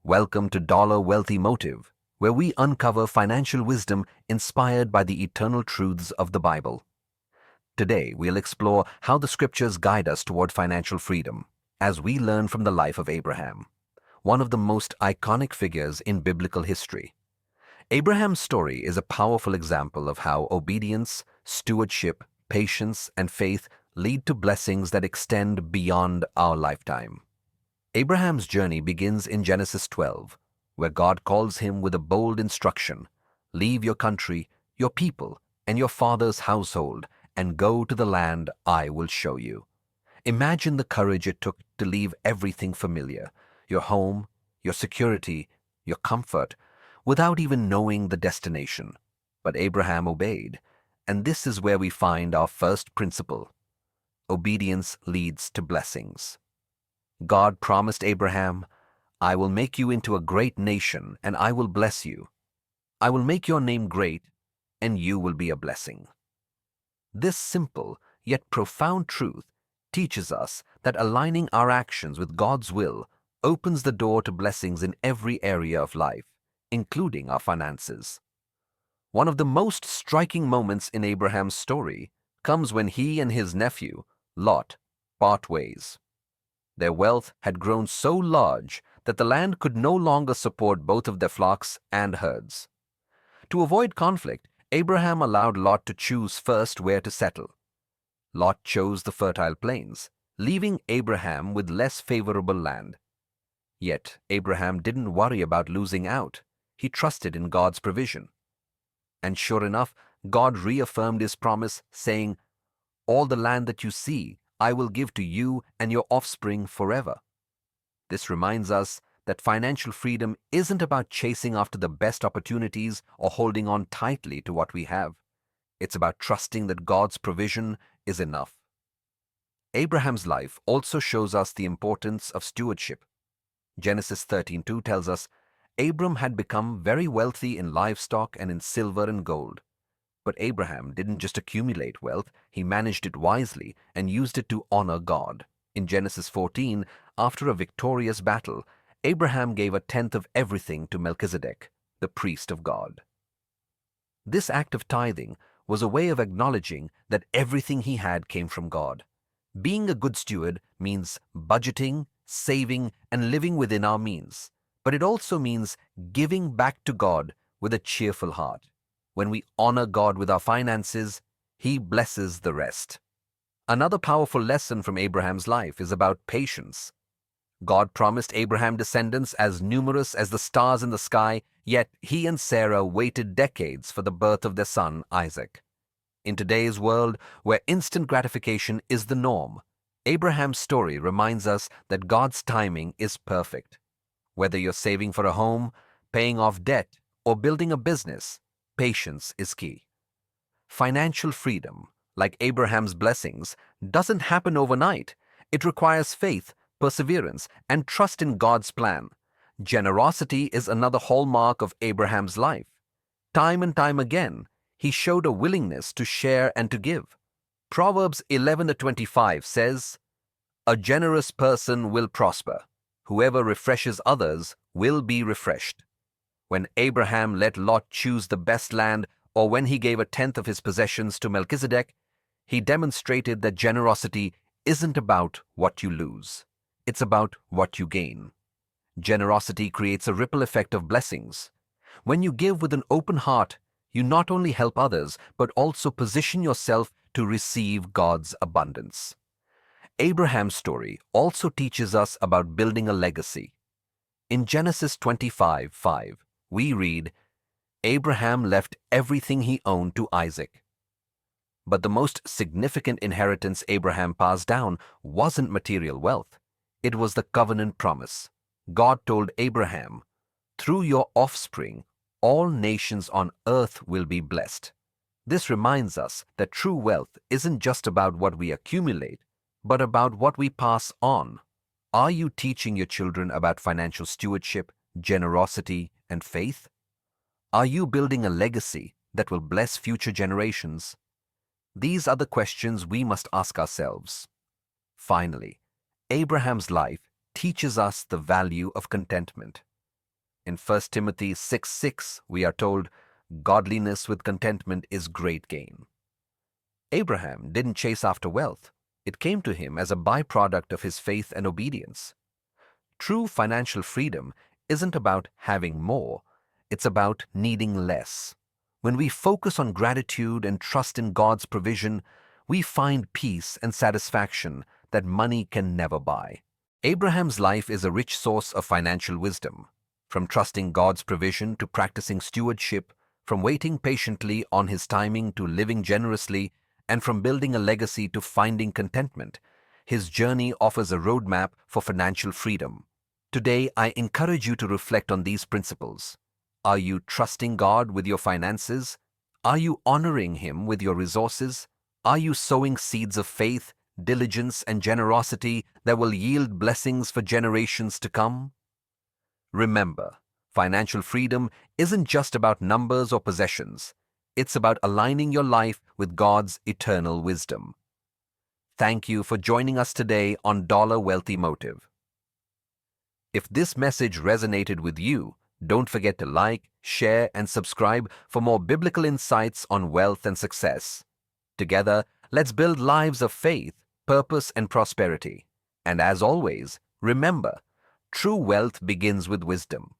Welcome to Dollar Wealthy Motive, where we uncover financial wisdom inspired by the eternal truths of the Bible. Today, we'll explore how the scriptures guide us toward financial freedom as we learn from the life of Abraham, one of the most iconic figures in biblical history. Abraham's story is a powerful example of how obedience, stewardship, patience, and faith lead to blessings that extend beyond our lifetime. Abraham's journey begins in Genesis 12, where God calls him with a bold instruction: leave your country, your people, and your father's household, and go to the land I will show you. Imagine the courage it took to leave everything familiar, your home, your security, your comfort, without even knowing the destination. But Abraham obeyed, and this is where we find our first principle. Obedience leads to blessings. God promised Abraham, "I will make you into a great nation, and I will bless you. I will make your name great, and you will be a blessing." This simple yet profound truth teaches us that aligning our actions with God's will opens the door to blessings in every area of life, including our finances. One of the most striking moments in Abraham's story comes when he and his nephew, Lot, part ways. Their wealth had grown so large that the land could no longer support both of their flocks and herds. To avoid conflict, Abraham allowed Lot to choose first where to settle. Lot chose the fertile plains, leaving Abraham with less favorable land. Yet Abraham didn't worry about losing out. He trusted in God's provision. And sure enough, God reaffirmed his promise, saying, "All the land that you see, I will give to you and your offspring forever." This reminds us that financial freedom isn't about chasing after the best opportunities or holding on tightly to what we have. It's about trusting that God's provision is enough. Abraham's life also shows us the importance of stewardship. Genesis 13:2 tells us, Abram had become very wealthy in livestock and in silver and gold. But Abraham didn't just accumulate wealth, he managed it wisely and used it to honor God. In Genesis 14, after a victorious battle, Abraham gave a tenth of everything to Melchizedek, the priest of God. This act of tithing was a way of acknowledging that everything he had came from God. Being a good steward means budgeting, saving, and living within our means. But it also means giving back to God with a cheerful heart. When we honor God with our finances, He blesses the rest. Another powerful lesson from Abraham's life is about patience. God promised Abraham descendants as numerous as the stars in the sky, yet he and Sarah waited decades for the birth of their son, Isaac. In today's world, where instant gratification is the norm, Abraham's story reminds us that God's timing is perfect. Whether you're saving for a home, paying off debt, or building a business, patience is key. Financial freedom, like Abraham's blessings, doesn't happen overnight. It requires faith, perseverance, and trust in God's plan. Generosity is another hallmark of Abraham's life. Time and time again, he showed a willingness to share and to give. Proverbs 11:25 says, "A generous person will prosper. Whoever refreshes others will be refreshed." When Abraham let Lot choose the best land, or when he gave a tenth of his possessions to Melchizedek, he demonstrated that generosity isn't about what you lose. It's about what you gain. Generosity creates a ripple effect of blessings. When you give with an open heart, you not only help others, but also position yourself to receive God's abundance. Abraham's story also teaches us about building a legacy. In Genesis 25:5, we read, Abraham left everything he owned to Isaac. But the most significant inheritance Abraham passed down wasn't material wealth. It was the covenant promise. God told Abraham, "Through your offspring, all nations on earth will be blessed." This reminds us that true wealth isn't just about what we accumulate, but about what we pass on. Are you teaching your children about financial stewardship, generosity, and faith? Are you building a legacy that will bless future generations? These are the questions we must ask ourselves. Finally, Abraham's life teaches us the value of contentment. In 1 Timothy 6:6, we are told, "Godliness with contentment is great gain." Abraham didn't chase after wealth. It came to him as a byproduct of his faith and obedience. True financial freedom isn't about having more, it's about needing less. When we focus on gratitude and trust in God's provision, we find peace and satisfaction that money can never buy. Abraham's life is a rich source of financial wisdom. From trusting God's provision to practicing stewardship, from waiting patiently on His timing to living generously, and from building a legacy to finding contentment, his journey offers a roadmap for financial freedom. Today, I encourage you to reflect on these principles. Are you trusting God with your finances? Are you honoring Him with your resources? Are you sowing seeds of faith, diligence, and generosity that will yield blessings for generations to come? Remember, financial freedom isn't just about numbers or possessions. It's about aligning your life with God's eternal wisdom. Thank you for joining us today on Dollar Wealthy Motive. If this message resonated with you, don't forget to like, share, and subscribe for more biblical insights on wealth and success. Together, let's build lives of faith, purpose, and prosperity. And as always, remember, true wealth begins with wisdom.